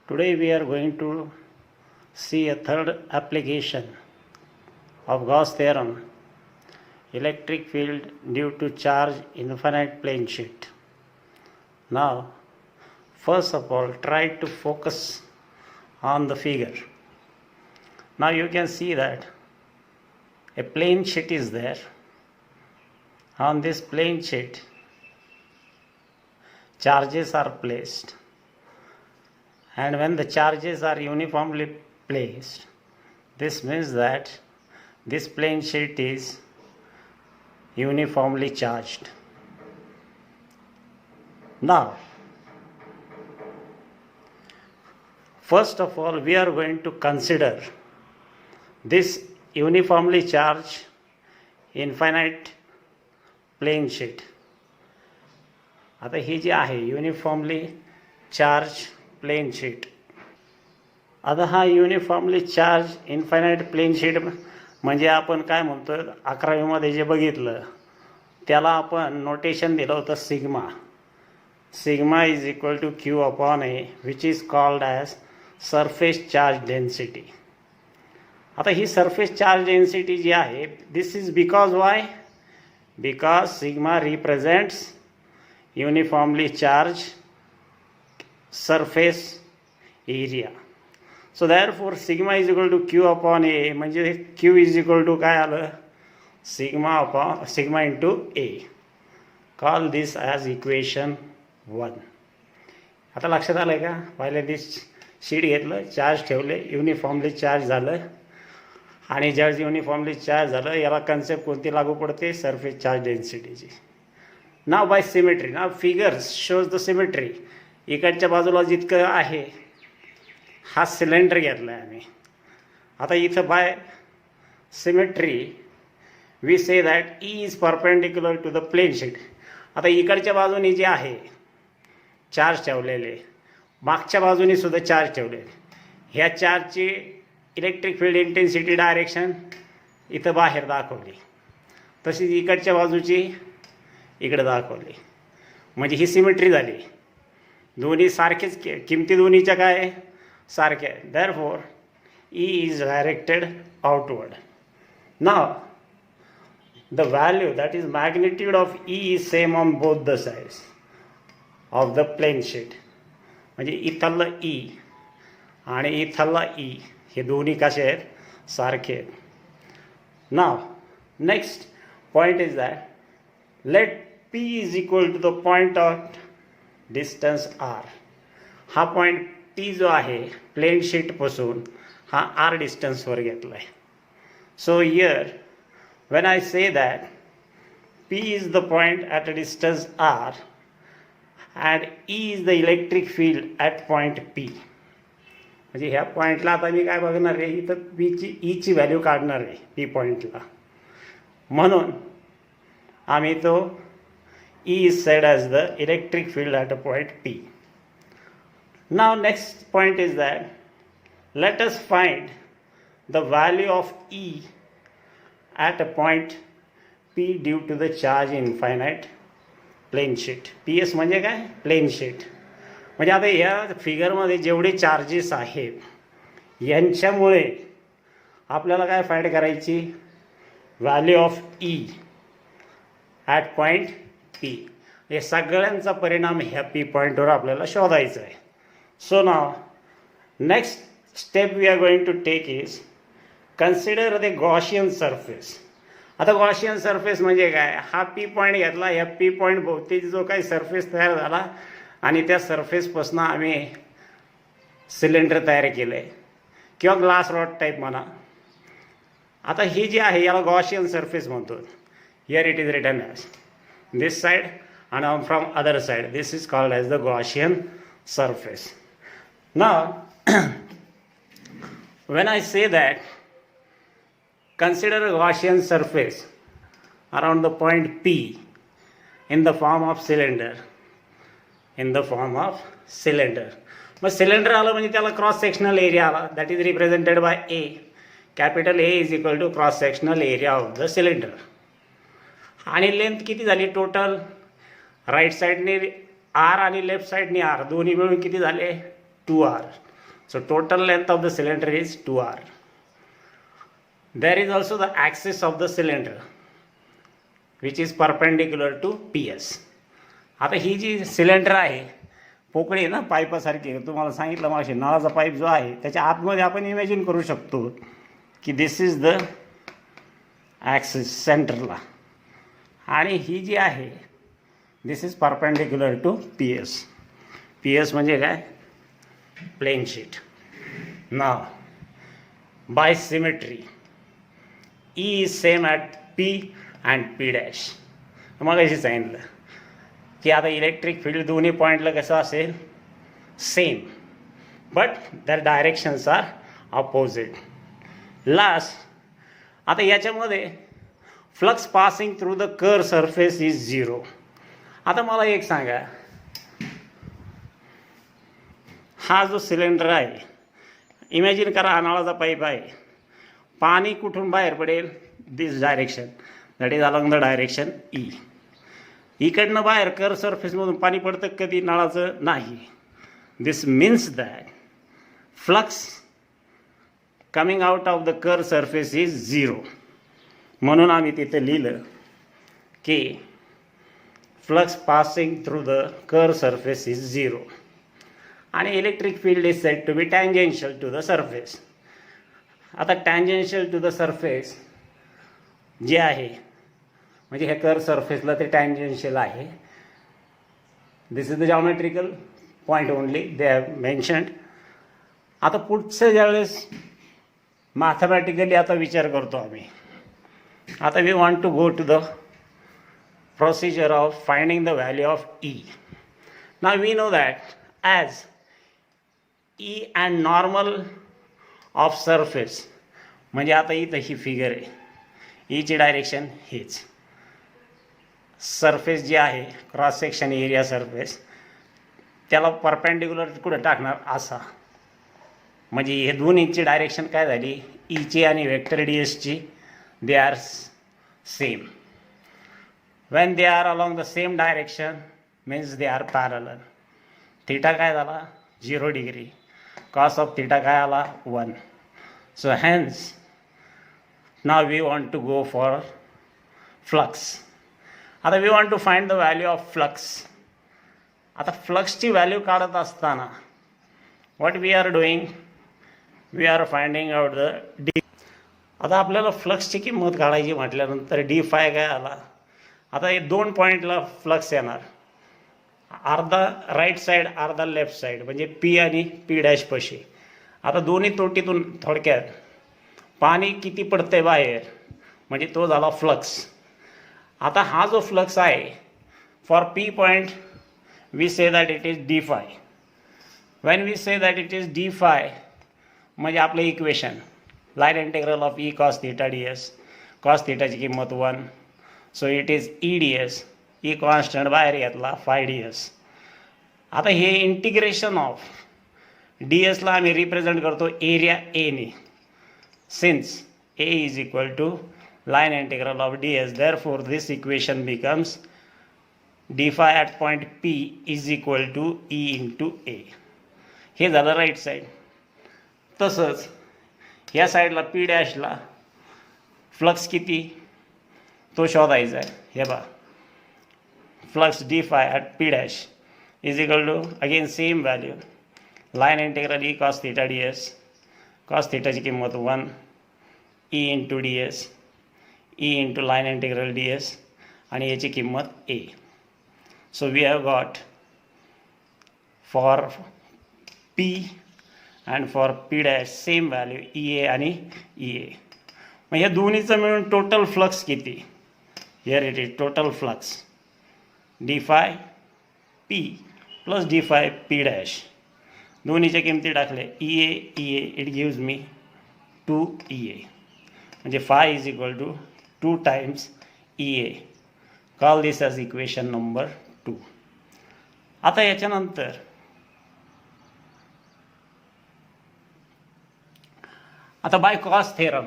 Today we are going to see a third application of Gauss theorem, electric field due to charge infinite plane sheet. Now, first of all, try to focus on the figure. Now you can see that a plane sheet is there. On this plane sheet, charges are placed, and when the charges are uniformly placed, this means that this plane sheet is uniformly charged. Now, first of all, we are going to consider this uniformly charged infinite plane sheet. आता ही जी आहे uniformly charge plain sheet. आता हा uniformly charge infinite plane sheet म्हणजे आपण काय म्हणतो, 11वीमध्ये जे बघितलं त्याला आपण नोटेशन दिलं होतं sigma. Sigma is equal to q upon A, which is called as surface charge density. आता ही सरफेस चार्ज डेन्सिटी जी आहे, this is because why, because sigma represents uniformly charged surface area. So therefore sigma is equal to q upon a, म्हणजे q is equal to काय आलं, sigma into a. Call this as equation 1. आता लक्षात आलंय का? पहिले दिस sheet घेतलं, charge ठेवले, युनिफॉर्मली चार्ज झालं, आणि ज्यावेळेस युनिफॉर्मली चार्ज झालं याला कन्सेप्ट कोणती लागू पडते, सरफेस चार्ज डेन्सिटीची. Now by symmetry, now figures shows the symmetry. इकडच्या बाजूला जितकं आहे हा सिलेंडर घेतला आहे आम्ही. आता इथं by symmetry we say that E is perpendicular to the plane sheet. आता इकडच्या बाजूने जे आहे चार्ज ठेवलेले, मागच्या बाजूने सुद्धा चार्ज ठेवलेले, ह्या चार्जची इलेक्ट्रिक फील्ड इंटेन्सिटी डायरेक्शन इथं बाहेर दाखवली, तशीच इकडच्या बाजूची इकडे दाखवली. म्हणजे ही सिमेट्री झाली. दोन्ही सारखेच, किमती दोन्हीच्या काय सारख्या आहे. Therefore E is directed outward. Now the value that is magnitude of E is same on both the sides of the plane sheet. म्हणजे इथलं ई आणि इथला ई हे दोन्ही कसे आहेत, सारखे आहेत. Now next point is that let P is equal to the point of distance R. हा पॉईंट P जो आहे प्लेन शीटपासून हा R डिस्टन्सवर घेतला आहे. So here when I say that P is the point at a distance R and E is the electric field at point P. म्हणजे ह्या पॉईंटला आता मी काय बघणार आहे, इथं E ची व्हॅल्यू काढणार आहे P पॉईंटला. म्हणून आम्ही तो E is said as the electric field at a point P. Now next point is that let us find the value of E at a point P due to the charge infinite plane sheet. PS म्हणजे काय, plane sheet. म्हणजे आता या फिगरमध्ये जेवढे charges आहेत यांच्यामुळे आपल्याला काय फाइंड करायची, value of E at point P. हे सगळ्यांचा परिणाम ह्या पी पॉईंटवर आपल्याला शोधायचा आहे. So now next step we are going to take is consider the Gaussian surface. आता गॉशियन सरफेस म्हणजे काय, हा पी पॉईंट घेतला, ह्या पी पॉईंट भोवती जो काही सरफेस तयार झाला आणि त्या सरफेसपासून आम्ही सिलेंडर तयार केलं आहे किंवा ग्लास रॉड टाईप म्हणा. आता ही जी आहे याला गॉशियन सरफेस म्हणतो. Here it is written as this side and from other side. This is called as the Gaussian surface. Now, when I say that consider a Gaussian surface around the point P in the form of cylinder. In the form of cylinder. मग cylinder आलं म्हणजे त्याला cross sectional area आला, that is represented by A. Capital A is equal to cross sectional area of the cylinder. आणि length किती झाली total, right साईडने R आणि लेफ्ट साईडने R दोन्ही मिळून किती झाले, 2R. So total length of the cylinder is 2r. There is also the axis of the cylinder which is perpendicular to PS. आता ही जी सिलेंडर आहे पोकळी आहे ना पाईपासारखी, तुम्हाला सांगितलं मग नळाचा पाईप जो आहे त्याच्या आतमध्ये आपण इमॅजिन करू शकतो की दिस इज द ॲक्सिस सेंटरला, आणि ही जी आहे this is perpendicular to P S. P S म्हणजे काय? Plane sheet. Now by symmetry E is same at P and P dash. मग अशी सांगितलं की आता इलेक्ट्रिक फील्ड दोन्ही पॉईंटला कसं असेल? Same, but their directions are opposite. Last आता याच्यामध्ये flux passing through the curve surface is 0. आता मला एक सांगा, हा जो सिलेंडर आहे इमॅजिन करा, हा नळाचा पाईप आहे, पाणी कुठून बाहेर पडेल? This direction, that is along the direction E. इकडनं बाहेर कर्व सरफेसमधून पाणी पडतं कधी? नळाचं नाही. This means that flux coming out of the curve surface is 0. म्हणून आम्ही तिथे लिहिलं की flux passing through the curve surface is 0 आणि electric field is said to be tangential to the surface. आता टँजेन्शियल टू द सरफेस जे आहे म्हणजे ह्या कर्व सरफेसला ते टँजेन्शियल आहे. This is the geometrical point only they have mentioned. आता पुढचं ज्यावेळेस मॅथमॅटिकली आता विचार करतो आम्ही, आता we want to go to the procedure of finding the value of E. Now we know that as E and normal of surface, म्हणजे आता इथं ही फिगर आहे, ईची डायरेक्शन हेच. सरफेस जी आहे क्रॉस सेक्शन एरिया सरफेस त्याला परपेंडिक्युलर कुठं टाकणार? असा. म्हणजे हे दोन्हीची डायरेक्शन काय झाली? ईची आणि वेक्टर डी एसची they are same. When they are along the same direction means they are parallel. Theta काय झाला? 0 डिग्री. कॉस ऑफ थिटा काय आला? 1. So hence now we want to go for flux. आता we want to find the value of flux. आता फ्लक्सची value काढत असताना what we are doing? We are finding out the D. आता आपल्याला फ्लक्सची किंमत काढायची म्हटल्यानंतर डी फाय काय आला? आता हे 2 पॉईंटला फ्लक्स येणार, अर्धा राईट साईड अर्धा लेफ्ट साईड, म्हणजे पी आणि पी डॅश पशी. आता दोन्ही तोटीतून थोडक्यात पाणी किती पडतंय बाहेर म्हणजे तो झाला फ्लक्स. आता हा जो फ्लक्स आहे for P point we say that it is d phi. When we say that it is d phi म्हणजे आपलं equation line integral of E cos theta d S. Cos थिटाची किंमत 1, so it is E d S. E constant बाहेर घेतला 5 D S. आता हे integration of D एसला आम्ही represent करतो एरिया एने, since A is equal to line integral of ds. Therefore this equation becomes d phi at point p is equal to e into a. हे झालं right side. तसंच ह्या साईडला P डॅशला flux किती तो शोधायचा आहे. हे बघा flux d phi at P dash is equal to again same value line integral E cos theta d S. Cos थिटाची किंमत 1 E into d S, E into line integral d S आणि याची किंमत A. So we have got for P and for P dash same value E A आणि E A. मग ह्या दोन्हीचं मिळून टोटल फ्लक्स किती? Here it is total flux d phi P plus d phi P dash. दोन्हीच्या किमती टाकले E A it gives me 2 E A. म्हणजे phi is equal to 2 times EA. Call this as equation number 2. आता याच्यानंतर आता by Gauss theorem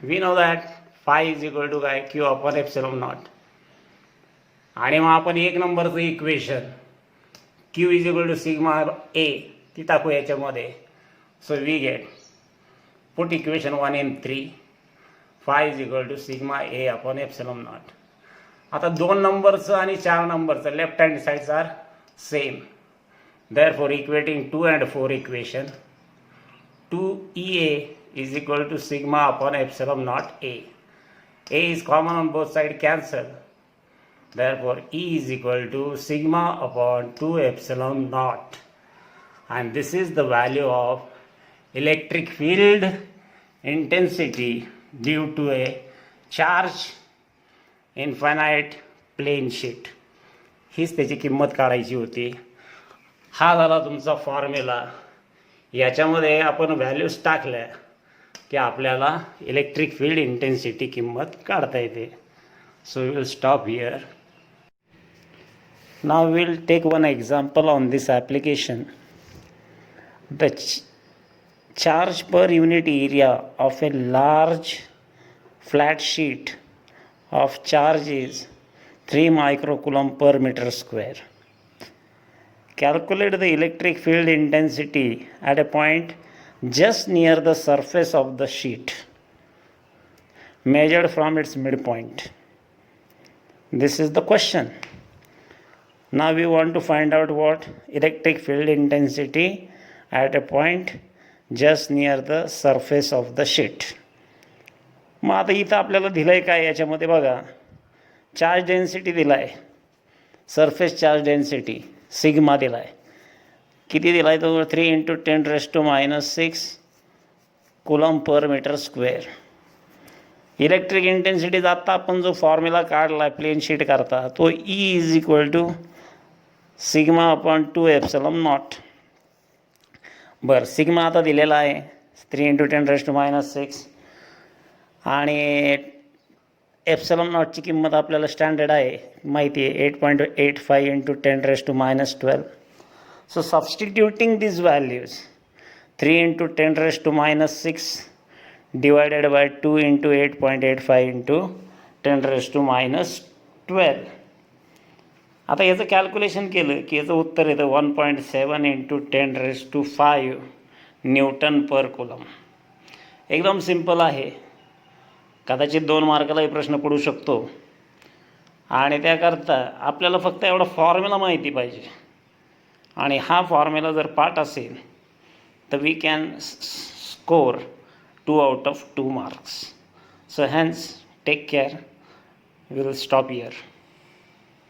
we know that phi is equal to काय? Q upon epsilon naught. आणि मग आपण 1 नंबरचं equation q is equal to sigma A ती टाकू याच्यामध्ये. So we get put equation 1 in 3 phi is equal to sigma a upon epsilon naught. आता 2 नंबरचं आणि 4 नंबरचं left hand sides are same. Therefore equating 2 and 4 equation, 2EA is equal to sigma upon epsilon naught A. A is common on both sides, cancel. Therefore E is equal to sigma upon 2 epsilon naught. And this is the value of electric field intensity due to a charge infinite plane sheet. हीच त्याची किंमत काढायची होती. हा झाला तुमचा formula. याच्यामध्ये आपण व्हॅल्यूज टाकल्या की आपल्याला इलेक्ट्रिक फील्ड इंटेन्सिटी किंमत काढता येते. So we will stop here. Now will take one example on this application. The charge per unit area of a large flat sheet of charge is 3 microcoulomb per meter square. Calculate the electric field intensity at a point just near the surface of the sheet, measured from its midpoint. This is the question. Now we want to find out what electric field intensity at a point just near the surface of the sheet. मग आता इथं आपल्याला दिलं आहे काय याच्यामध्ये बघा, charge density दिला आहे, सरफेस चार्ज डेन्सिटी सिग्मा दिला आहे. किती दिला आहे तो? 3 × 10⁻⁻⁶ कुलॉम्ब पर मीटर स्क्वेअर. इलेक्ट्रिक इंटेन्सिटीचा आत्ता आपण जो फॉर्म्युला काढला आहे प्लेन शीट करता, तो E is equal to sigma upon 2 epsilon naught. बरं, सिग्मा आता दिलेला आहे 3 × 10⁻⁶ आणि एप्सिलॉन नॉटची किंमत आपल्याला स्टँडर्ड आहे माहिती आहे 8.85 × 10⁻12. So substituting this values 3 × 10⁻6 divided by 2 × 8.85 × 10⁻12. आता याचं कॅल्क्युलेशन केलं की याचं उत्तर येतं 1.7 × 10⁵ न्यूटन पर कुलम. एकदम सिंपल आहे. कदाचित 2 मार्कालाही प्रश्न पडू शकतो आणि त्याकरता आपल्याला फक्त एवढा फॉर्म्युला माहिती पाहिजे. आणि हा फॉर्म्युला जर पाठ असेल तर we can score 2 out of 2 marks. So hence take care. We will stop here.